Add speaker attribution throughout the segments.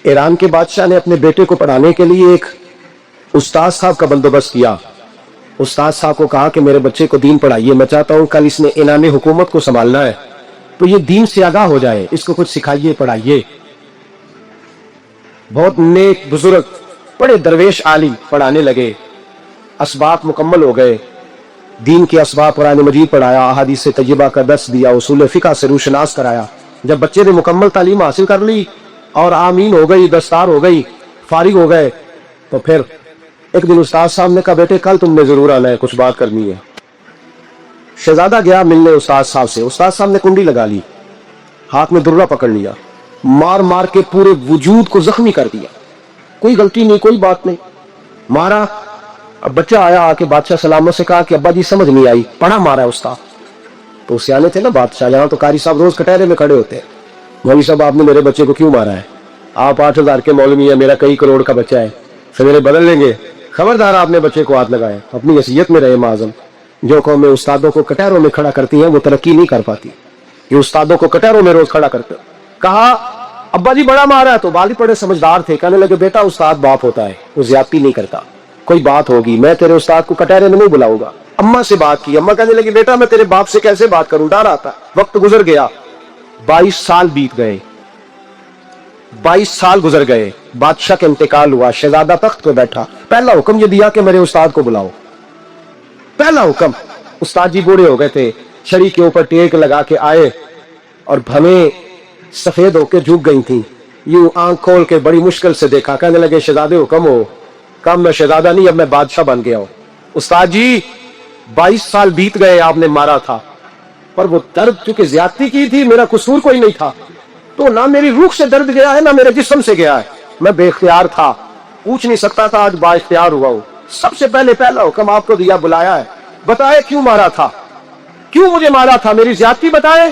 Speaker 1: ایران کے بادشاہ نے اپنے بیٹے کو پڑھانے کے لیے ایک استاد صاحب کا بندوبست کیا. استاد صاحب کو کہا کہ میرے بچے کو دین پڑھائیے، میں چاہتا ہوں کل اس نے انعام حکومت کو سنبھالنا ہے تو یہ دین سے آگاہ ہو جائے، اس کو کچھ سکھائیے، پڑھائیے. بہت نیک بزرگ بڑے درویش عالم پڑھانے لگے، اسباق مکمل ہو گئے، دین کے اسباق قرآن مجید پڑھایا، احادیث طیبہ کا درس دیا، اصول فقہ سے روشناس کرایا. جب بچے نے مکمل تعلیم حاصل کر لی اور آمین ہو گئی، دستار ہو گئی، فارغ ہو گئے، تو پھر ایک دن استاد صاحب نے کہا بیٹے کل تم نے ضرور آنا ہے، کچھ بات کرنی ہے. شہزادہ گیا ملنے استاد صاحب سے. استاد صاحب نے کنڈی لگا لی، ہاتھ میں درہ پکڑ لیا، مار مار کے پورے وجود کو زخمی کر دیا. کوئی غلطی نہیں، کوئی بات نہیں، مارا. اب بچہ آیا آ کے بادشاہ سلامت سے کہا کہ ابا جی سمجھ نہیں آئی، پڑھا مارا ہے استاد. تو سیانے تھے نا بادشاہ، یہاں تو قاری صاحب روز کٹہرے میں کھڑے ہوتے ہیں، مولوی صاحب آپ نے میرے بچے کو کیوں مارا ہے؟ آپ 8,000 کے مولوی ہیں، میرا کئی کروڑ کا بچہ ہے، پھر میرے بدل لیں گے؟ خبردار آپ نے بچے کو ہاتھ لگایا، اپنی حیثیت میں رہے معظم. جو قومیں استادوں کو کٹہروں میں کھڑا کرتی ہیں وہ ترقی نہیں کر پاتی. یہ استادوں کو کٹہروں میں روز کھڑا کرتے. کہا ابا جی بڑا مارا ہے، تو والد بڑے سمجھدار تھے، کہنے لگے بیٹا استاد باپ ہوتا ہے، وہ زیادتی نہیں کرتا، کوئی بات ہوگی میں تیرے استاد کو کٹہرے میں نہیں بلاؤں گا. اماں سے بات کی، اماں کہنے لگی بیٹا میں تیرے باپ سے کیسے بات کروں، ڈر آتا. وقت گزر گیا، 22 سال بیت گئے، 22 سال گزر گئے، بادشاہ کا انتقال ہوا، شہزادہ تخت پہ بیٹھا. پہلا حکم یہ دیا کہ میرے استاد کو بلاؤ، پہلا حکم. استاد جی بوڑھے ہو گئے تھے، چھڑی کے اوپر ٹیک لگا کے آئے اور بھویں سفید ہو کے جھک گئی تھیں. یوں آنکھ کھول کے بڑی مشکل سے دیکھا، کہنے لگے شہزادے حکم ہو. کم میں شہزادہ نہیں، اب میں بادشاہ بن گیا ہوں. استاد جی 22 سال بیت گئے، آپ نے مارا تھا، پر وہ درد چونکہ زیادتی کی تھی، میرا قصور کوئی نہیں تھا، تو نہ میری روح سے درد گیا ہے نہ میرے جسم سے گیا ہے، میں بے اختیار تھا، پوچھ نہیں سکتا تھا، آج با اختیار ہوا ہوں. سب سے پہلے پہلا حکم آپ کو دیا، بلایا ہے، بتائے کیوں مارا تھا، کیوں مجھے مارا تھا، میری زیادتی بتائے.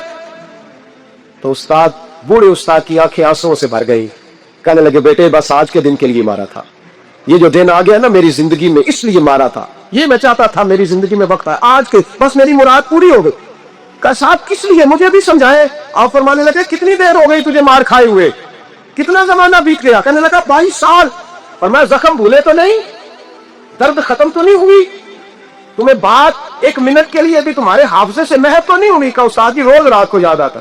Speaker 1: تو استاد بوڑھے استاد کی آنکھیں آنسوں سے بھر گئی، کہنے لگے بیٹے بس آج کے دن کے لیے مارا تھا، یہ جو دن آ گیا نا میری زندگی میں اس لیے مارا تھا، یہ میں چاہتا تھا میری زندگی میں وقت آئے، آج کے بس میری مراد پوری ہو گئی. کہا صاحب کس لیے، مجھے بھی سمجھائے. آپ فرمانے لگے کتنی دیر ہو گئی تجھے مار کھائے ہوئے، کتنا زمانہ بیت گیا؟ کہنے لگا 22 سال. اور میں زخم بھولے تو نہیں، درد ختم تو نہیں ہوئی، تمہیں بات ایک منٹ کے لیے بھی تمہارے حافظے سے محو تو نہیں ہوئی؟ کہ استاد جی روز رات کو یاد آتا،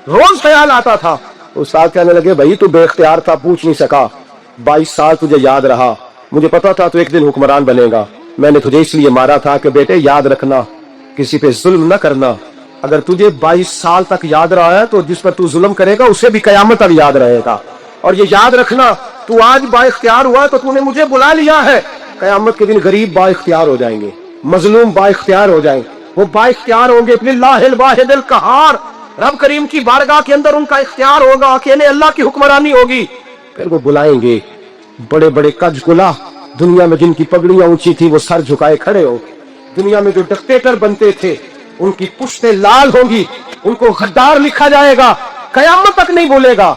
Speaker 1: روز خیال آتا تھا. استاد کہنے لگے بھائی تو بے اختیار تھا، پوچھ نہیں سکا، 22 سال تجھے یاد رہا، مجھے پتا تھا تو ایک دن حکمران بنے گا، میں نے تجھے اس لیے مارا تھا کہ بیٹے یاد رکھنا کسی پہ ظلم نہ کرنا. اگر تجھے 22 سال تک یاد رہا ہے تو جس پر تو ظلم کرے گا اسے بھی قیامت تک یاد رہے گا. اور یہ یاد رکھنا تو آج با اختیار ہوا تو نے مجھے بلا لیا ہے، قیامت کے دن غریب با اختیار ہو جائیں گے، مظلوم با اختیار ہو جائیں، وہ با اختیار ہوں گے باللہ الواحد القہار، رب کریم کی بارگاہ کے اندر ان کا اختیار ہوگا کہ انہیں اللہ کی حکمرانی ہوگی. پھر وہ بلائیں گے بڑے بڑے کج کلا، دنیا میں جن کی پگڑیاں اونچی تھی وہ سر جھکائے کھڑے ہو، دنیا میں جو ڈکٹیٹر بنتے تھے ان کی پشتیں لال ہوں گی، ان کو غدار لکھا جائے گا، قیامت تک نہیں بولے گا.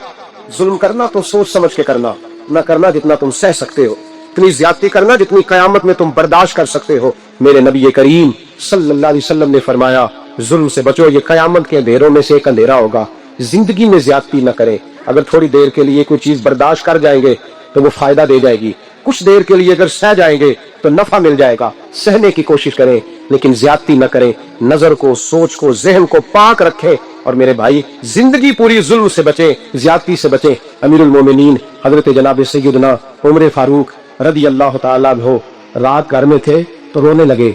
Speaker 1: ظلم کرنا تو سوچ سمجھ کے کرنا، نہ کرنا جتنا تم سہ سکتے ہو، اتنی زیادتی کرنا جتنی قیامت میں تم برداشت کر سکتے ہو. میرے نبی کریم صلی اللہ علیہ وسلم نے فرمایا ظلم سے بچو، یہ قیامت کے اندھیروں میں سے ایک اندھیرا ہوگا. زندگی میں زیادتی نہ کریں، اگر تھوڑی دیر کے لیے کوئی چیز برداشت کر جائیں گے تو وہ فائدہ دے جائے گی، کچھ دیر کے لیے اگر سہ جائیں گے تو نفع مل جائے گا، سہنے کی کوشش کریں لیکن زیادتی نہ کریں، نظر کو، سوچ کو، ذہن کو پاک رکھیں. اور میرے بھائی زندگی پوری ظلم سے بچیں، زیادتی سے بچیں. امیر المومنین حضرت جناب سیدنا عمر فاروق رضی اللہ تعالیٰ عنہ رات گھر میں تھے تو رونے لگے،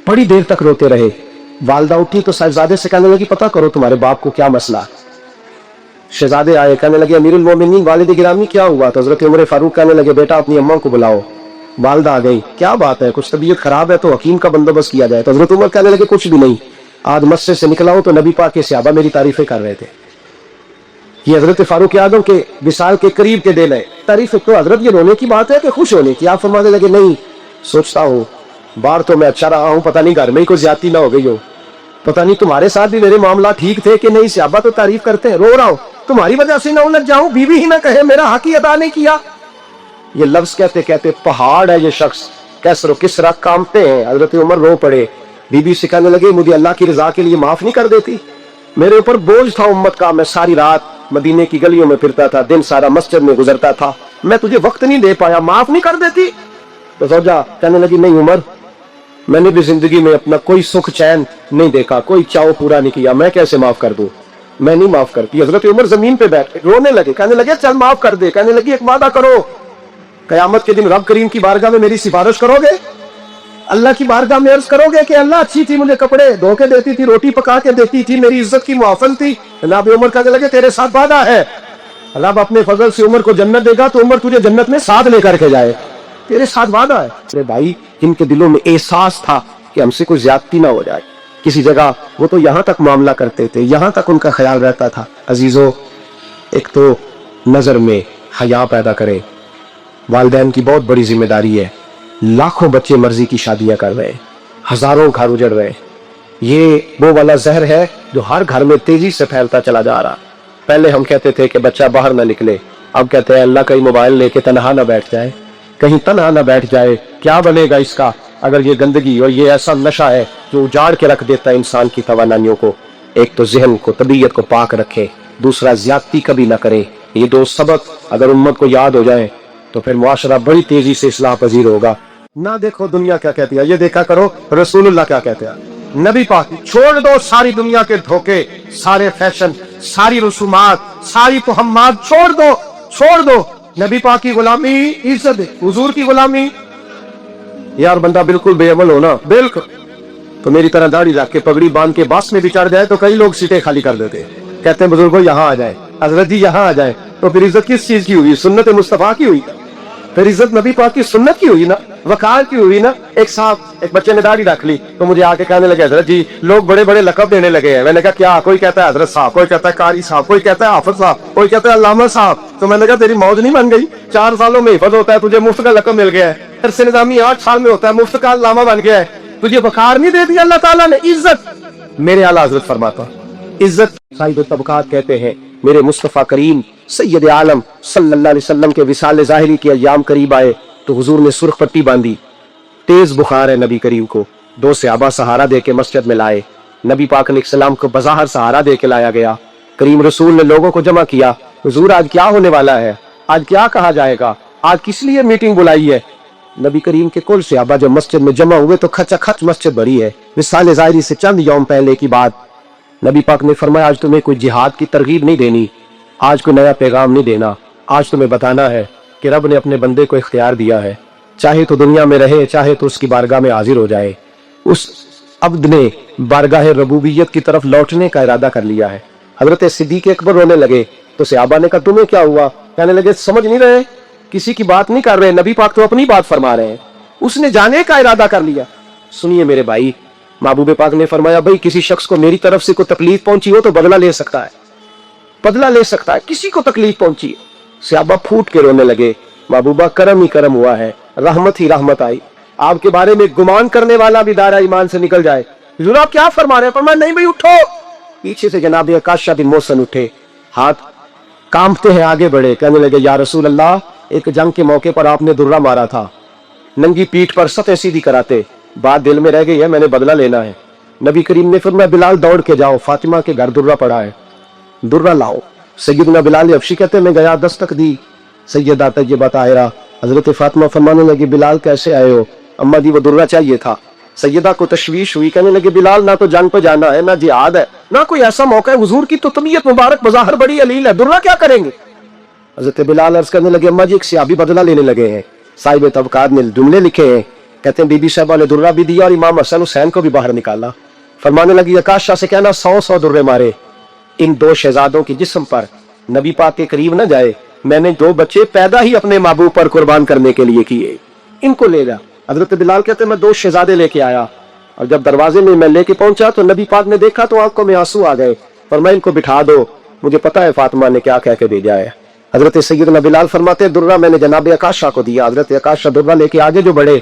Speaker 1: بڑی دیر تک روتے رہے. والدہ اٹھی تو صاحبزادے سے کہنے لگی پتہ کرو تمہارے باپ کو کیا مسئلہ. شہزادے آئے، کہنے لگے امیر المومنین والد گرامی کیا ہوا؟ تو حضرت عمر فاروق کہنے لگے بیٹا اپنی اماں کو بلاؤ. والدہ آ گئی، کیا بات ہے، کچھ طبیعت خراب ہے تو حکیم کا بندوبست کیا جائے. تو حضرت عمر کہنے لگے کچھ بھی نہیں، آج مسجد سے نکلا ہوں تو نبی پاک کے صحابہ میری تعریفیں کر رہے تھے. یہ حضرت فاروق اعظم کے وصال کے قریب کے دن ہے. تعریف تو حضرت یہ رونے کی بات ہے کہ خوش ہونے کی؟ آپ فرمانے لگے نہیں، سوچتا ہوں باہر تو میں اچھا رہا ہوں، پتہ نہیں گھر میں ہی کوئی زیادتی نہ ہو گئی ہو، پتہ نہیں تمہارے ساتھ بھی میرے معاملات ٹھیک تھے کہ نہیں. صحابہ تو تعریف کرتے ہیں، رو رہا ہوں تمہاری وجہ سے نہ الجھ جاؤں، بیوی ہی نہ کہے میرا حق ہی ادا نہیں کیا. یہ لفظ کہتے کہتے پہاڑ ہے یہ شخص، کیسر و کسرا کامتے ہیں. حضرت عمر رو پڑے، بی سے کہنے لگے مجھے اللہ کی رضا کے لیے معاف نہیں کر دیتی؟ میرے اوپر بوجھ تھا امت کا، میں ساری رات मदीने की गलियों में फिरता था, दिन सारा मस्जिद में गुजरता था, मैं तुझे वक्त नहीं दे पाया, माफ नहीं कर देती? तो ज़ौजा कहने लगी, नहीं उमर, मैंने भी जिंदगी में अपना कोई सुख चैन नहीं देखा, कोई चाव पूरा नहीं किया, मैं कैसे माफ कर दूं? मैं नहीं माफ करती। हजरत उमर जमीन पे बैठ रोने लगे, कहने लगे चल माफ कर दे। कहने लगी एक वादा करो, कयामत के दिन रब करीम की बारगाह में मेरी सिफारिश करोगे, अल्लाह की बारगाह में अर्ज करोगे कि अल्लाह अच्छी थी, मुझे कपड़े धो के देती थी, रोटी पका के देती थी, मेरी इज्जत की मुआफल थी। जनाब उमर कहने लगे तेरे साथ वादा है, अल्लाह अपने फजल से उमर को जन्नत देगा तो उमर तुझे जन्नत में साथ लेकर के जाए, तेरे साथ वादा है। अरे भाई, जिनके दिलों में एहसास था कि हमसे कोई ज्यादती ना हो जाए किसी जगह, वो तो यहाँ तक मामला करते थे, यहाँ तक उनका ख्याल रहता था। अजीजों, एक तो नजर में हया पैदा करें, वालिदैन की बहुत बड़ी जिम्मेदारी है। लाखों बच्चे मर्जी की शादियां कर रहे हैं, हजारों घर उजड़ रहे हैं। ये वो वाला जहर है जो हर घर में तेजी से फैलता चला जा रहा। पहले हम कहते थे कि बच्चा बाहर ना निकले, अब कहते हैं अल्लाह कहीं मोबाइल लेके तनहा ना बैठ जाए, कहीं तनहा ना बैठ जाए, क्या बनेगा इसका अगर ये गंदगी और ये ऐसा नशा है जो उजाड़ के रख देता है इंसान की तवानानियों को। एक तो जहन को, तबीयत को पाक रखे, दूसरा ज्यादती कभी ना करे। ये दो सबक अगर उम्मत को याद हो जाए तो फिर मुआशरा बड़ी तेजी से इस्लाह पजीर होगा। ना देखो दुनिया क्या कहती है, ये देखा करो रसूलुल्लाह क्या कहते हैं। नबी पाक, छोड़ दो सारी दुनिया के धोखे, सारे फैशन, सारी रसूमात, सारी तोहम्मात छोड़ दो, छोड़ दो। नबी पाक की गुलामी इज्जत है, हुजूर की गुलामी। यार बंदा बिल्कुल बेअमल हो ना, बिल्कुल, तो मेरी तरह दाढ़ी रख के पगड़ी बांध के बस में भी चढ़ जाए तो कई लोग सीटें खाली कर देते, कहते हैं बुजुर्गों यहाँ आ जाए, हजरत जी यहाँ आ जाए। तो फिर इज्जत किस चीज की हुई? सुन्नत मुस्तफा की हुई, फिर इज्जत नबी पाक की सुन्नत की हुई ना, वकार की हुई ना। एक साहब, एक बच्चे ने दाढ़ी रख ली तो मुझे आके कहने लगे हजरत जी लोग बड़े बड़े लकब देने लगे हैं। मैंने कहा क्या? कोई कहता है हजरत साहब, कोई कहता है कारी साहब, कोई कहता है हाफिज साहब, कोई कहता है अल्लामा साहब। तो मैंने कहा तेरी मौज नहीं बन गई? 4 सालों में हिफज होता है, तुझे मुफ्त का लकब मिल गया है। फिर निजामी 8 साल में होता है, मुफ्त का अल्लामा बन गया है, तुझे वकार नहीं दे दिया अल्लाह ताला ने? इज्जत मेरे आला हजरत फरमाता, इज्जत साहिब तबकात कहते हैं। मेरे मुस्तफा करीम सैयद आलम सल्लल्लाहु अलैहि वसल्लम के विसाल ज़ाहिरी के अय्याम करीब आए तो हुजूर ने सुर्ख पट्टी बांधी, तेज बुखार है नबी करीम को, 2 सहाबा सहारा दे के मस्जिद में लाए। नबी पाक अलैहिस्सलाम को बज़ाहर सहारा दे के लाया गया। करीम रसूल ने लोगों को जमा किया, हुजूर आज क्या होने वाला है, आज क्या कहा जाएगा, आज किस लिए मीटिंग बुलाई है? नबी करीम के कुल सहाबा जब मस्जिद में जमा हुए तो खचाखच मस्जिद भरी है। विसाल ज़ाहिरी से चंद यौम पहले की बात, नबी पाक ने फरमाया आज तुम्हें कोई जिहाद की तरगीब नहीं देनी, आज कोई नया पैगाम नहीं देना, आज तुम्हें बताना है कि रब ने अपने बंदे को इख्तियार दिया है, चाहे तो दुनिया में रहे, चाहे तो उसकी बारगाह में हाजिर हो जाए। उस अब्द ने बारगाह रबूबियत की तरफ लौटने का इरादा कर लिया है। हजरत सिद्दीक अकबर रोने लगे तो सहाबा ने कहा तुम्हें क्या हुआ? कहने लगे समझ नहीं रहे, किसी की बात नहीं कर रहे, नबी पाक तो अपनी बात फरमा रहे हैं, उसने जाने का इरादा कर लिया। सुनिए मेरे भाई, महबूब पाक ने फरमाया भाई किसी शख्स को मेरी तरफ से कोई तकलीफ पहुंची हो तो बदला ले सकता है, बदला ले सकता है, किसी को तकलीफ पहुंची। सहाबा फूट के रोने लगे, महबूबा करम ही करम हुआ है, रहमत ही रहमत आई, आपके बारे में गुमान करने वाला भी दायरा ईमान से निकल जाए। हुजूर आप क्या फरमा रहे हैं? फरमाया नहीं भाई उठो। पीछे से जनाब आकाशा बिन मोहसन उठे, हाथ कांपते हैं आगे बढ़े, कहने लगे या रसूल अल्लाह, एक जंग के मौके पर आपने दुर्रा मारा था, नंगी पीठ पर सतह सीधी कराते, बात दिल में रह गई है, मैंने बदला लेना है। नबी करीम ने फरमाया बिलाल दौड़ के जाओ, फातिमा के घर दुर्रा पड़ा है, दुर्रा लाओ। सैयदना बिलाल अफशी कहते मैं गया, दस्तक दी, सैयदा तैयबा ताहिरा हजरत फातिमा फरमाने लगी बिलाल कैसे आए हो? अम्मा जी वो दुर्रा चाहिए था। सैयदा को तशवीश हुई, कहने लगे बिलाल ना तो जंग पे जाना है, ना जिहाद है, ना कोई ऐसा मौका है, हुजूर की तो तबीयत मुबारक बज़ाहिर बड़ी अलील है, दुर्रा क्या करेंगे? हजरत बिलाल अर्ज करने लगे अम्मा जी एक सियाबी बदला लेने लगे हैं। साहिब तबकात ने जुमले लिखे हैं, कहते हैं बीबी साहबा ने दुर्रा भी दिया और इमाम हसन हुसैन को भी बाहर निकाला। फरमाने लगी आकाशा से कहना 100 दुर्रे मारे इन 2 शहजादों की जिस्म पर, नबी पाक के करीब न जाए, मैंने 2 बच्चे पैदा ही अपने महबूब पर कुर्बान करने के लिए किए, इनको ले जा। हजरत बिलाल कहते मैं 2 शहजादे लेके आया और जब दरवाजे में मैं लेके पहुंचा तो नबी पाक ने देखा तो आंखों में आंसू आ गए, फरमाया इनको बिठा दो, मुझे पता है फातिमा ने क्या कह के भेजा है। हजरत सैयदना बिलाल फरमाते दुर्रा मैंने जनाब आकाशा को दिया। हजरत आकाशा दुर्रा लेके आगे जो बढ़े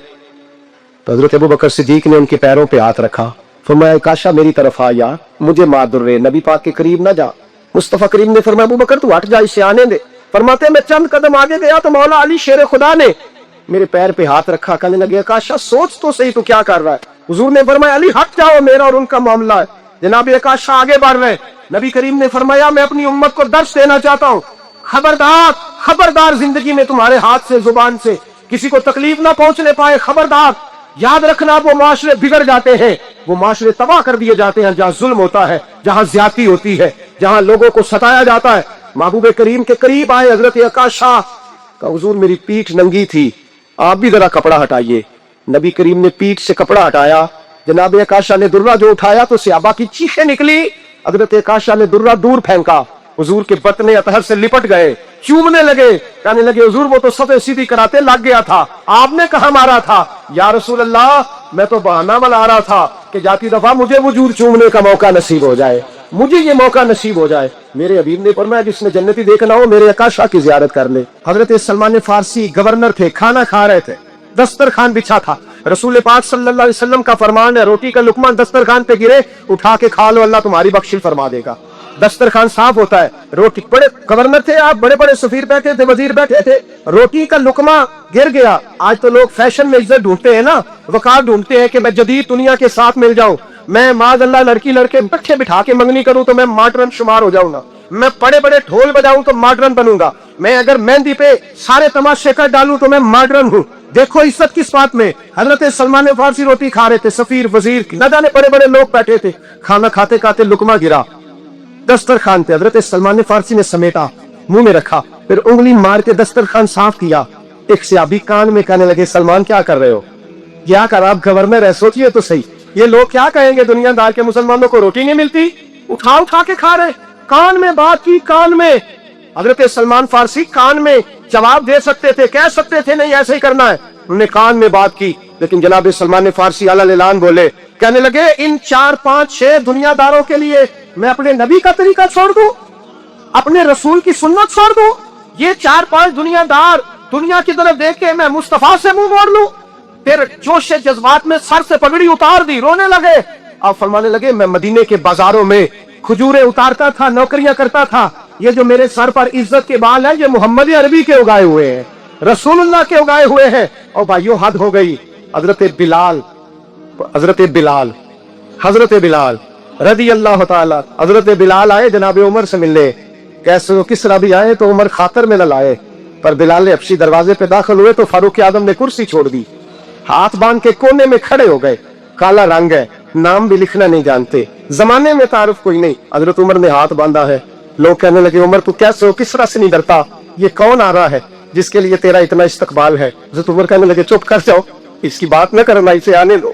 Speaker 1: तो हजरत अबू बकर सिद्दीक ने उनके पैरों पे हाथ रखा, फरमाया आकाशा मेरी तरफ आ यार, मुझे मार दुर्रे, नबी पाक के करीब ना जा। मुस्तफा करीम ने फरमाया अबू बकर तू हट जा, इसे आने दे। फरमाते मैं चंद कदम आगे गया तो मौला अली शेर खुदा ने मेरे पैर पे हाथ रखा, कहने लगे आकाशा सोच तो सही तू क्या कर रहा है? हुजूर ने फरमाया अली हट जाओ, मेरा और उनका मामला है। जनाब आकाशा आगे बढ़ रहे, नबी करीम ने फरमाया मैं अपनी उम्मत को दर्श देना चाहता हूँ, खबरदार खबरदार जिंदगी में तुम्हारे हाथ से जुबान से किसी को तकलीफ ना पहुंचने पाए, खबरदार। याद रखना वो माशरे बिगड़ जाते हैं, वो माशरे तबाह कर दिए जाते हैं जहां जुल्म होता है, जहां ज्यादती होती है, जहां लोगों को सताया जाता है। महबूब करीम के करीब आए हजरत अकाशा का, हुजूर मेरी पीठ नंगी थी, आप भी जरा कपड़ा हटाइए। नबी करीम ने पीठ से कपड़ा हटाया, जनाब अकाशा ने दुर्रा जो उठाया तो सहाबा की चीखें निकली। हजरत अकाशा ने दुर्रा दूर फेंका, हुजूर के बतने अतहर से लिपट गए, चूमने लगे, कहने लगे हुजूर वो तो सफेद सीधी कराते लग गया था, आपने कहा मारा था? या रसूल अल्लाह मैं तो बहाना बना रहा था कि जाती दफा मुझे हुजूर चूमने का मौका नसीब हो जाए, मुझे ये मौका नसीब हो जाए। मेरे हबीब ने फरमाया जिसने जन्नती देखना हो मेरे अकाशा की जियारत कर ले। हजरत सलमान फारसी गवर्नर थे, खाना खा रहे थे, दस्तरखान बिछा था, रसूल पाक सल्लल्लाहु अलैहि वसल्लम का फरमान है रोटी का लुकमा दस्तरखान पे गिरे उठा के खा लो, अल्लाह तुम्हारी बख्शिश फरमा देगा। दस्तरखान साफ होता है, रोटी, बड़े गवर्नर थे आप, बड़े बड़े सफीर बैठे थे, वजीर बैठे थे, रोटी का लुकमा गिर गया। आज तो लोग फैशन में इज्जत ढूंढते हैं ना, वकार ढूंढते हैं कि मैं जदीद दुनिया के साथ मिल जाऊं, मैं माज अल्लाह लड़की लड़के बच्चे बिठा के मंगनी करूं तो मैं मॉडर्न शुमार हो जाऊंगा, मैं बड़े बड़े ढोल बजाऊं तो मॉडर्न बनूंगा, मैं अगर मेहंदी पे सारे तमाशे कर डालूं तो मैं मॉडर्न हूं। देखो इज्जत किस बात में। हजरत सलमान फारसी रोटी खा रहे थे, सफीर वजीर न जाने बड़े बड़े लोग बैठे थे, खाना खाते खाते लुकमा गिरा दस्तरखान पे। हजरत सलमान फारसी ने समेटा, मुंह में रखा, फिर उंगली मार के दस्तरखान साफ किया। एक सहाबी कान में कहने लगे सलमान क्या कर रहे हो, क्या कर, आप गवर्नर है, सोचिए तो सही, ये लोग क्या कहेंगे दुनियादार के मुसलमानों को रोटी नहीं मिलती, उठा उठा के खा रहे। कान में बात की, कान में। हजरत सलमान फारसी कान में जवाब दे सकते थे, कह सकते थे नहीं ऐसे ही करना है, उन्होंने कान में बात की, लेकिन जनाब सलमान फारसी अलान बोले, कहने लगे इन 4 5 6 दुनियादारों के लिए मैं अपने नबी का तरीका छोड़ दूं, अपने रसूल की सुन्नत छोड़ दूं? ये 4 5 दुनियादार दुनिया की तरफ देख के मैं मुस्तफा से मुंह मोड़ लूं? फिर जोश जज्बात में सर से पगड़ी उतार दी, रोने लगे। आप फरमाने लगे मैं मदीने के बाजारों में खजूरें उतारता था, नौकरियां करता था, ये जो मेरे सर पर इज्जत के बाल है ये मोहम्मद अरबी के उगाए हुए हैं, रसूलुल्लाह के उगाए हुए हैं। और भाइयों हद हो गई। हजरत बिलाल रदी अल्लाह ताला, हजरत बिलाल आए जनाब उमर से मिलने, कैसे किस तरह भी आए तो उमर खातर में न लाए, पर बिलाल ने अपसी दरवाजे पे दाखिल हुए तो फारूक आदम ने कुर्सी छोड़ दी, हाथ बांध के कोने में खड़े हो गए। काला रंग है, नाम भी लिखना नहीं जानते, जमाने में तारुफ कोई नहीं। हजरत उमर ने हाथ बांधा है, लोग कहने लगे उमर तू कैसे हो, किस तरह से नहीं डरता, ये कौन आ रहा है जिसके लिए तेरा इतना इस्तकबाल है? हजरत उमर कहने लगे चुप कर जाओ, इसकी बात न करना, इसे आने दो,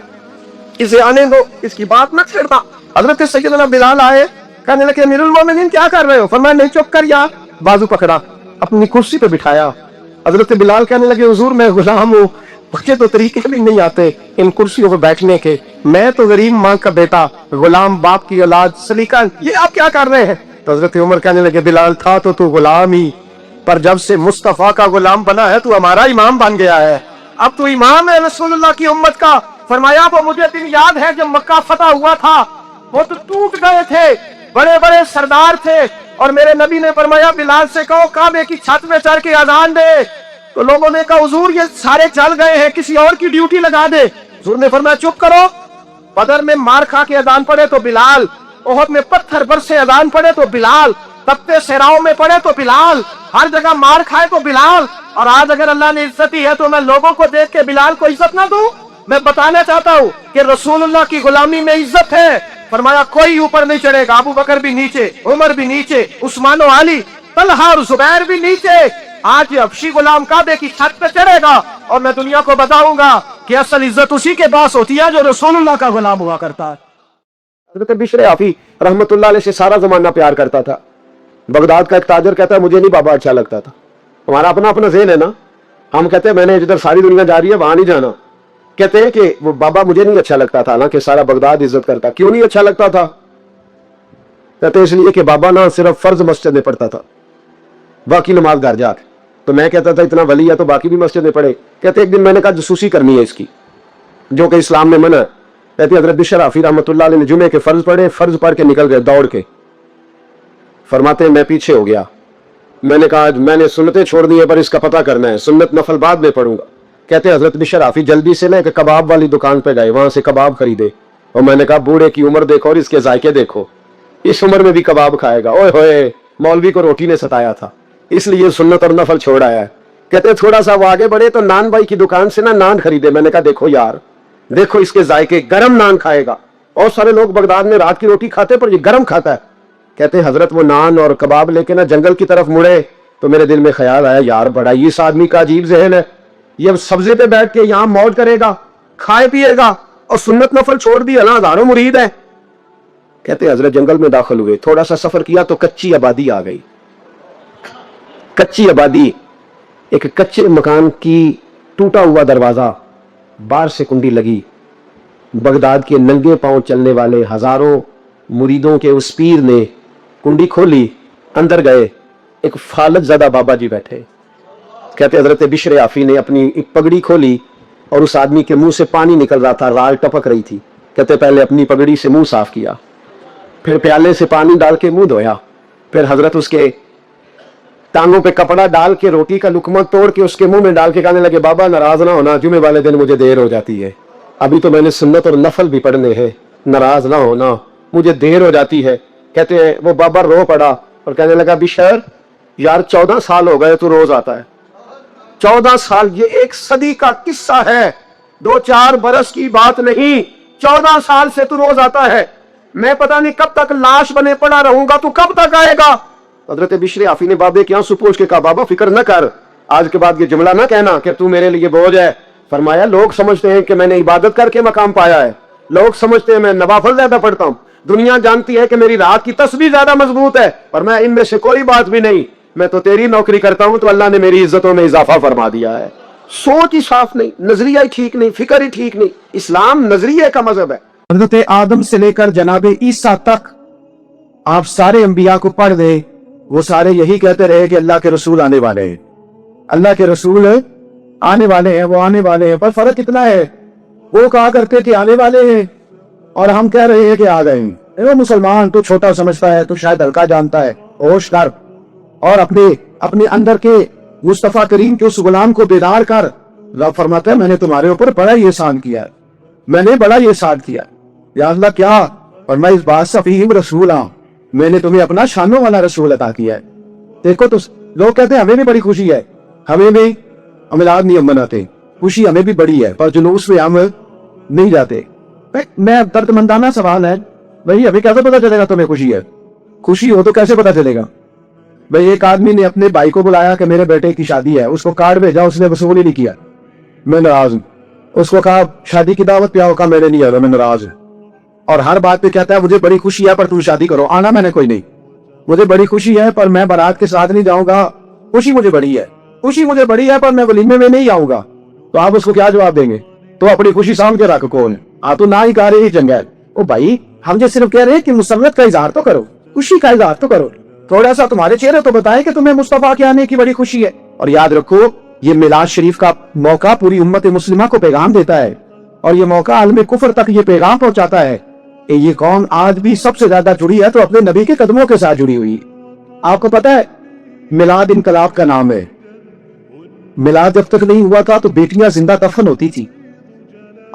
Speaker 1: इसे आने दो, इसकी बात न छेड़ना। हजरत सैयदना बिलाल आए, कहने लगे अमीरुल मोमिनीन क्या कर रहे हो? फरमाया नहीं चुप कर, या बाजू पकड़ा, अपनी कुर्सी पे बिठाया। हजरत बिलाल कहने लगे हुजूर मैं गुलाम हूँ, मुझे तो तरीके भी नहीं आते इन कुर्सियों पर बैठने के, मैं तो गरीब माँ का बेटा, गुलाम बाप की औलाद, सलीका, ये आप क्या कर रहे हैं? तो हजरत उमर कहने लगे बिलाल था तो तू गुलाम ही, पर जब से मुस्तफा का गुलाम बना है तू हमारा इमाम बन गया है, अब तू इमाम है रसूलुल्लाह की उम्मत का। फरमाया वो मुझे दिन याद है जब मक्का फतह हुआ था, वो तो टूट गए थे, बड़े बड़े सरदार थे, और मेरे नबी ने फरमाया बिलाल से कहो काबे की छत में चढ़ के अजान दे, तो लोगों ने कहा हुजूर ये सारे चल गए हैं, किसी और की ड्यूटी लगा दे। हुजूर ने फरमाया चुप करो, बदर में मार खा के अजान पड़े तो बिलाल, ओहद में पत्थर बरसे अजान पड़े तो बिलाल, तख्ते सेराओं में पड़े तो बिलाल, हर जगह मार खाए तो बिलाल, और आज अगर अल्लाह ने इज्जत दी है तो मैं लोगों को देख के बिलाल को इज्जत ना दूं? मैं बताना चाहता हूँ कि रसूलुल्लाह की गुलामी में इज्जत है। फरमाया कोई ऊपर नहीं चढ़ेगा, अबू बकर भी नीचे, उमर भी नीचे, उस्मान और अली, तलहा और जुबैर भी नीचे। आज ये हबशी गुलाम काबे की छत पे चढ़ेगा और मैं दुनिया को बताऊंगा कि असल इज्जत उसी के पास होती है जो रसूलुल्लाह का गुलाम हुआ करता है। हज़रत बिशर आफी रहमतुल्लाह अलैह से सारा जमाना प्यार करता था। बगदाद का एक ताजर कहता है मुझे नहीं बाबा अच्छा लगता था, हमारा अपना अपना ज़हन है ना, हम कहते हैं मैंने जिधर सारी दुनिया जा रही है वहां नहीं जाना। कहते हैं कि वो बाबा मुझे नहीं अच्छा लगता था, हालांकि सारा बगदाद इज्जत करता। क्यों नहीं अच्छा लगता था? कहते इसलिए कि बाबा ना सिर्फ फर्ज मस्जिद में पढ़ता था, बाकी नमाज घर जाके, तो मैं कहता था इतना वली है तो बाकी भी मस्जिद में पढ़े। कहते एक दिन मैंने कहा जसूसी करनी है इसकी, जो कि इस्लाम में मना है। कहते हज़रत बिशर आफी रहमतुल्लाह अलैह ने जुमे के फर्ज पढ़े, फर्ज पढ़ के निकल गए दौड़ के। फरमाते मैं पीछे हो गया, मैंने कहा मैंने सुन्नतें छोड़ दी है पर इसका पता करना है, सुन्नत नफल बाद में पढ़ूंगा। कहते हज़रत बिशर आफी जल्दी से ना एक कबाब वाली दुकान पे गए, वहां से कबाब खरीदे, और मैंने कहा बूढ़े की उम्र देखो और इसके जायके देखो, इस उम्र में भी कबाब खाएगा। ओए होए, मौलवी को रोटी ने सताया था, इसलिए सुन्नत और नफल छोड़ आया है। कहते थोड़ा सा वो आगे बढ़े तो नान भाई की दुकान से ना नान खरीदे। मैंने कहा देखो यार, देखो इसके जायके, गरम नान खाएगा। और सारे लोग बगदाद में रात की रोटी खाते पर ये गरम खाता है। कहते हजरत वो नान और कबाब लेके ना जंगल की तरफ मुड़े तो मेरे दिल में ख्याल आया, यार बड़ा ही इस आदमी का अजीब जहन है, ये सब्जे पे बैठ के यहाँ मौज करेगा, खाए पिएगा और सुन्नत नफल छोड़ दिया ना, हजारों मुरीद है। कहते हजरत जंगल में दाखिल हुए, थोड़ा सा सफर किया तो कच्ची आबादी आ गई। कच्ची आबादी, एक कच्चे मकान की टूटा हुआ दरवाजा, बाहर से कुंडी लगी। बगदाद के नंगे पांव चलने वाले हजारों मुरीदों के उस पीर ने कुंडी खोली, अंदर गए, एक फालत ज़दा बाबा जी बैठे। कहते हजरत बिशर आफी ने अपनी एक पगड़ी खोली और उस आदमी के मुंह से पानी निकल रहा था, राल टपक रही थी। कहते पहले अपनी पगड़ी से मुंह साफ किया, फिर प्याले से पानी डाल के मुंह धोया, फिर हजरत उसके टांगों पे कपड़ा डाल के रोटी का लुकमा तोड़ के उसके मुंह में डाल के कहने लगे, बाबा नाराज ना होना, जुमे वाले दिन मुझे देर हो जाती है, अभी तो मैंने सुन्नत और नफल भी पढ़ने हैं, नाराज ना होना, मुझे देर हो जाती है। कहते हैं वो बाबा रो पड़ा और कहने लगा, बिशर यार 14 साल हो गए तू रोज आता है, 14 साल, ये एक सदी का किस्सा है, 2-4 बरस की बात नहीं, 14 साल से तू रोज आता है, मैं पता नहीं कब तक लाश बने पड़ा रहूंगा, तू कब तक आएगा। हजरत बिशर आफी ने बाबे के आंसू पोंछ के कहा, बाबा फिक्र न कर, आज के बाद ये जुमला ना कहना कि तू मेरे लिए बोझ है। फरमाया लोग समझते हैं कि मैंने इबादत करके मकाम पाया है, लोग समझते हैं मैं नवाफल ज्यादा पढ़ता हूं, दुनिया जानती है कि मेरी रात की तस्बीह ज्यादा मजबूत है, पर मैं इनमें से कोई बात भी नहीं, मैं तो तेरी नौकरी करता हूं तो अल्लाह ने मेरी इज्जतों में इजाफा फरमा दिया है। सोच ही साफ नहीं, नजरिया ही ठीक नहीं, फिक्र ही ठीक नहीं। इस्लाम नजरिए का मजहब है।
Speaker 2: हजरत आदम से लेकर जनाबे ईसा तक आप सारे अंबिया को पढ़ दे, वो सारे यही कहते रहे कि अल्लाह के रसूल आने वाले हैं, अल्लाह के रसूल आने वाले हैं, वो आने वाले हैं। पर फर्क कितना है, वो कहा करते थे आने वाले हैं और हम कह रहे हैं कि आ गए हैं। वो मुसलमान तो छोटा समझता है, तो शायद हल्का जानता है, होश कर और अपने अंदर के मुस्तफा करीम के उस गुलाम को बेदार कर। रब फरमाता है मैंने तुम्हारे ऊपर बड़ा ये एहसान किया है, मैंने बड़ा ये एहसान किया। या अल्लाह क्या, और मैं इस बात से फहीम रसूल हूं, मैंने तुम्हें अपना शानों वाला रसूल अता किया है। देखो तो लोग कहते हैं हमें भी बड़ी खुशी है, हमें भी मिलाद नहीं हम मनाते, खुशी हमें भी बड़ी है, पर जुलूस में हम नहीं जाते। मैं दर्दमंदाना सवाल है भाई, अभी कैसे पता चलेगा तुम्हें खुशी है? खुशी हो तो कैसे पता चलेगा भाई? एक आदमी ने अपने भाई को बुलाया कि मेरे बेटे की शादी है, उसको कार्ड भेजा, उसने वसूल ही नहीं किया, मैं नाराज हूं। उसको कहा शादी की दावत पे आओ, कहा मैंने नहीं आया, मैं नाराज हूं। और हर बात पे कहता है मुझे बड़ी खुशी है पर तुम शादी करो। आना मैंने कोई नहीं, मुझे बड़ी खुशी है पर मैं बारात के साथ नहीं जाऊंगा, खुशी मुझे बड़ी है, खुशी मुझे बड़ी है पर मैं वलीमे में नहीं आऊंगा। तो आप उसको क्या जवाब देंगे? तो अपनी खुशी सामने के रख, कौन आप तो ना ही कह रहे ही चंगा है। ओ भाई हम जो सिर्फ कह रहे हैं कि मुसर्रत का इजहार तो करो, खुशी का इजहार तो करो, थोड़ा सा तुम्हारे चेहरे तो बताए कि तुम्हें मुस्तफा के आने की बड़ी खुशी है। और याद रखो ये मिलाद शरीफ का मौका पूरी उम्मत मुस्लिमा को पैगाम देता है, और ये मौका आलम कुफर तक ये पैगाम पहुंचाता है कि ये कौम आज भी सबसे ज्यादा जुड़ी है तो अपने नबी के कदमों के साथ जुड़ी हुई। आपको पता है मिलाद इनकलाब का नाम है। मिलाद जब तक नहीं हुआ था तो बेटियां जिंदा दफन होती थी।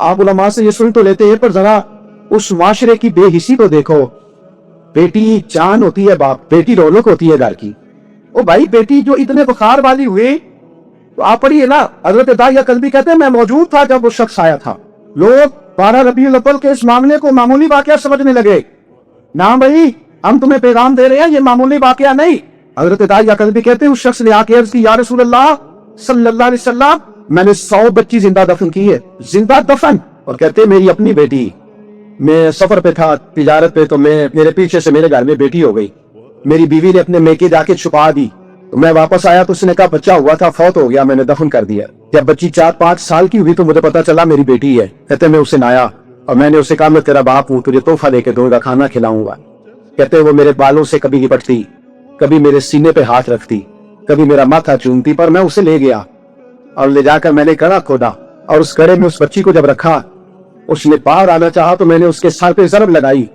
Speaker 2: आप उलमा से ये सुन तो लेते हैं, पर जरा उस माशरे की बेहिसी को देखो। बेटी जान होती है बाप, बेटी रौनक होती है घर की। ओ भाई बेटी जो इतने बुखार वाली हुई, तो आप पढ़िए ना, हजरत दाहिया कल्बी कहते हैं मैं मौजूद था जब वो शख्स आया था। लोग 12 रबीउल अव्वल के इस मामले को मामूली वाकया समझने लगे। ना भाई हम तुम्हें पैगाम दे रहे हैं, ये मामूली वाकया नहीं। हजरत दाहिया कल्बी कहते हैं उस शख्स ने आके अर्ज की, या रसूल अल्लाह सल्लल्लाहु अलैहि वसल्लम मैंने 100 बच्ची जिंदा दफन की है, जिंदा दफन। और कहते मेरी अपनी बेटी, मैं सफर पे था तिजारत पे, तो मेरे पीछे से मेरे घर में बेटी हो गई, मेरी बीवी ने अपने मेके जाके छुपा दी, तो मैं वापस आया तो उसने कहा बच्चा हुआ था, फौत हो गया, मैंने दफन कर दिया। जब बच्ची 4-5 साल की हुई तो मुझे पता चला मेरी बेटी है। कहते मैं उसे आया और मैंने उसे कहा मैं तेरा बाप हूँ, तुझे तोहफा देके दूंगा, खाना खिलाऊंगा। कहते वो मेरे बालों से कभी लिपटती, कभी मेरे सीने पे हाथ रखती, कभी मेरा माथा चूमती, पर मैं उसे ले गया और ले जाकर मैंने कड़ा खोदा और उस कड़े में उस बच्ची को जब रखा, उसने बाहर आना चाहा तो मैंने उसके सर पे ज़रब लगाई।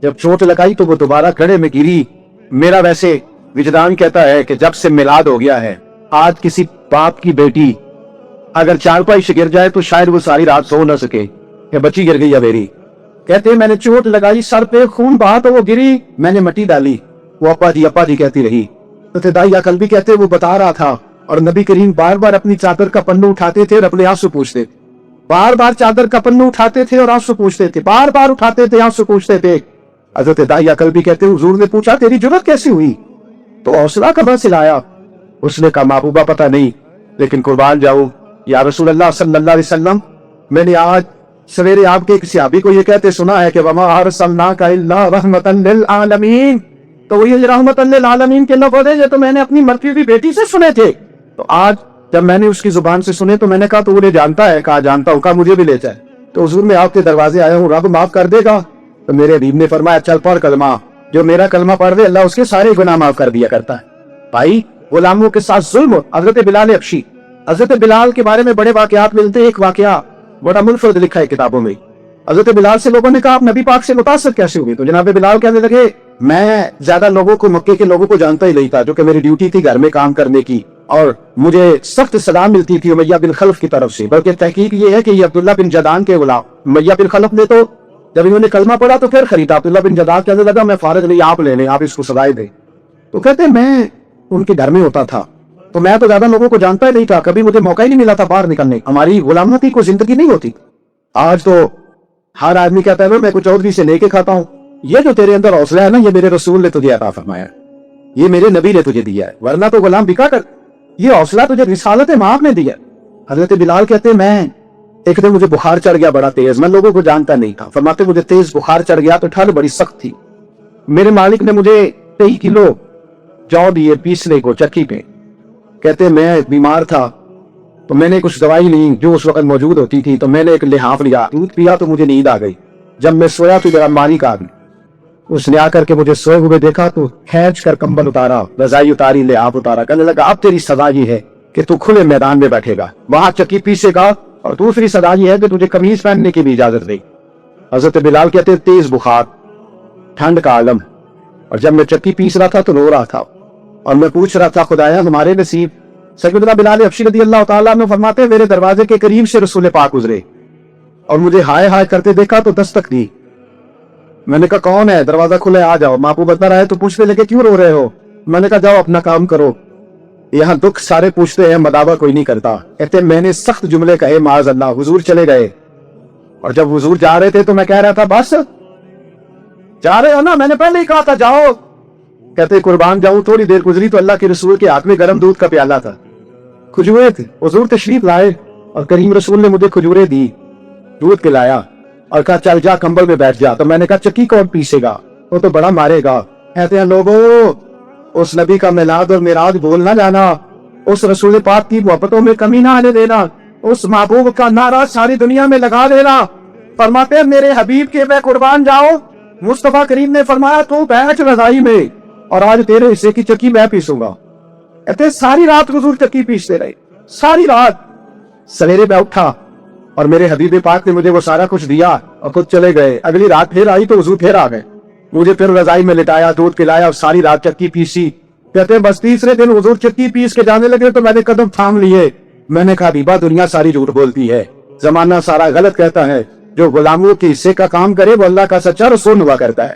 Speaker 2: जब चोट लगाई तो वो दोबारा कड़े में गिरी। मेरा वैसे विजदान कहता है कि जब से मिलाद हो गया है, आज किसी बाप की बेटी अगर चारपाई से गिर जाए तो शायद वो सारी रात सो न सके कि बच्ची गिर गई है मेरी। کہتے میں نے چوٹ لگائی سر پہ، خون بہا تو وہ گری، میں نے مٹی ڈالی، وہ اپا جی کہتی رہی۔ تو دائی عقل بھی کہتے وہ بتا رہا تھا، اور نبی کریم بار بار اپنی چادر کا پنو اٹھاتے تھے اور اپنے آنسو پوچھتے، بار بار چادر کا پنو اٹھاتے تھے اور آنسو پوچھتے تھے، بار بار اٹھاتے تھے آنسو پوچھتے تھے۔ حضرت دائی عقل بھی کہتے حضور نے پوچھا تیری جرأت کیسی ہوئی، تو حوصلہ کہاں سے لایا؟ اس نے کہا محبوبہ پتہ نہیں، لیکن قربان جاؤں یا رسول اللہ صلی اللہ علیہ وسلم، میں نے آج سویرے آپ کے ایک صحابی کو یہ کہتے سنا ہے کہ وما ارسلناک الا رحمتا للعالمین، تو وہ یہ رحمتا للعالمین کے لفظ ہے یہ تو میں نے اپنی مرتی ہوئی بیٹی سے سنے تھے۔ تو آج جب میں نے اس کی زبان سے سنے تو میں نے کہا تو وہ جانتا ہے، کہا جانتا ہوں، کہا مجھے بھی لے جائے۔ تو حضور میں آپ کے دروازے آیا ہوں، رب معاف کر دے گا؟ تو میرے حبیب نے فرمایا چل پڑھ کلمہ، جو میرا کلمہ پڑھ دے اللہ اس کے سارے گناہ معاف کر دیا کرتا ہے۔ بھائی غلاموں کے ساتھ ظلم، حضرت بلال حبشی، حضرت بلال کے بارے میں بڑے واقعات ملتے ہیں۔ ایک واقعہ بڑا منفرد لکھا ہے کتابوں میں، حضرت بلال سے لوگوں نے کہا آپ نبی پاک سے متاثر کیسے ہوئے؟ تو جناب بلال کہنے لگے میں زیادہ لوگوں کو، مکے کے لوگوں کو جانتا ہی نہیں تھا، جو کہ میری ڈیوٹی تھی گھر میں کام کرنے کی، اور مجھے سخت صدا ملتی تھی امیہ بن خلف کی طرف سے، بلکہ تحقیق یہ ہے کہ یہ عبداللہ بن جدعان کے غلام امیہ بن خلف نے تو جب انہوں نے کلمہ پڑھا تو پھر خریدا۔ عبداللہ بن جدعان کہنے لگا میں فارغ نہیں، آپ لے لیں، آپ اس کو سزائے دیں۔ تو کہتے میں ان کے گھر میں ہوتا تھا تو میں تو زیادہ لوگوں کو جانتا ہی نہیں تھا، کبھی مجھے موقع ہی نہیں ملا تھا باہر نکلنے، ہماری غلامتی کو زندگی نہیں ہوتی۔ آج تو ہر آدمی کہتا ہے میں کچھ چودھری سے لے کے کھاتا ہوں۔ یہ جو تیرے اندر حوصلہ ہے نا، یہ میرے رسول نے تجھے عطا فرمایا، یہ میرے نبی نے تجھے دیا ہے، ورنہ تو غلام بکا کر، یہ حوصلہ تجھے رسالت مآب نے دیا۔ حضرت بلال کہتے میں ایک دن مجھے بخار چڑھ گیا بڑا تیز، میں لوگوں کو جانتا نہیں تھا، فرماتے مجھے تیز بخار چڑھ گیا تو ٹھنڈ بڑی سخت تھی، میرے مالک نے مجھے 23 کلو جو دیے پیسنے کو چکی پہ۔ کہتے میں بیمار تھا تو میں نے کچھ دوائی لی جو اس وقت موجود ہوتی تھی، تو میں نے ایک لحاف لیا، دودھ پیا تو مجھے نیند آ گئی۔ جب میں سویا تو میرا مالک آ گیا، اس نے آ کر کے مجھے سوئے ہوئے دیکھا تو کھینچ کر کمبل اتارا، رضائی اتاری، لحاف اتارا، کہنے لگا اب تیری سزا یہ ہے کہ تو کھلے میدان میں بیٹھے گا، وہاں چکی پیسے گا، اور دوسری سزا یہ ہے کہ تجھے قمیض پہننے کی بھی اجازت نہیں۔ حضرت بلال کہتے تیز بخار، ٹھنڈ کا عالم، اور جب میں چکی پیس رہا تھا تو رو رہا تھا، اور میں پوچھ رہا تھا خدایا ہمارے نصیب۔ سیدنا بلال حبشی رضی اللہ تعالیٰ عنہ فرماتے میرے دروازے کے قریب سے رسول پاک گزرے اور مجھے ہائے ہائے کرتے دیکھا تو دستک دی۔ میں نے کہا کون ہے؟ دروازہ کھلے آ جاؤ۔ ماں کو بتا رہا ہے تو پوچھنے لگے کیوں رو رہے ہو؟ میں نے کہا جاؤ اپنا کام کرو، یہاں دکھ سارے پوچھتے ہیں مداوع کوئی نہیں کرتا۔ کہتے میں نے سخت جملے کہے معاذ اللہ، حضور چلے گئے، اور جب حضور جا رہے تھے تو میں کہہ رہا تھا بس جا رہے ہو نا، میں نے پہلے ہی کہا تھا جاؤ۔ کہتے قربان جاؤں تھوڑی دیر گزری تو اللہ کے رسول کے ہاتھ میں گرم دودھ کا پیالہ تھا، کھجورے تھے، حضور تشریف لائے اور کریم رسول نے مجھے کھجورے دی، دودھ پلایا اور کہا چل جا کمبل میں بیٹھ جا۔ تو میں نے کہا چکی کون پیسے گا؟ وہ تو بڑا مارے گا۔ کہتے ہیں لوگوں اس نبی کا میلاد اور معراج بھول نہ جانا، اس رسول پاک کی محبتوں میں کمی نہ آنے دینا، اس محبوب کا نعرہ ساری دنیا میں لگا دینا۔ فرماتے ہیں میرے حبیب کے میں قربان جاؤں، مصطفیٰ کریم نے فرمایا تو بیٹھ رضائی میں اور آج تیرے حصے کی چکی میں پیسوں گا۔ کہتے ساری رات حضور چکی پیستے رہے، ساری رات۔ سویرے میں اٹھا اور میرے حبیب پاک نے مجھے وہ سارا کچھ دیا اور خود چلے گئے۔ اگلی رات پھر آئی تو حضور پھر آ گئے، مجھے پھر رضائی میں لٹایا، دودھ پلایا اور ساری رات چکی پیسی۔ کہتے ہیں بس تیسرے دن حضور چکی پیس کے جانے لگے تو میں نے قدم تھام لیے۔ میں نے کہا حبیبہ دنیا ساری جھوٹ بولتی ہے، زمانہ سارا غلط کہتا ہے، جو غلاموں کے حصے کا کام کرے وہ اللہ کا سچا رسول ہوا کرتا ہے۔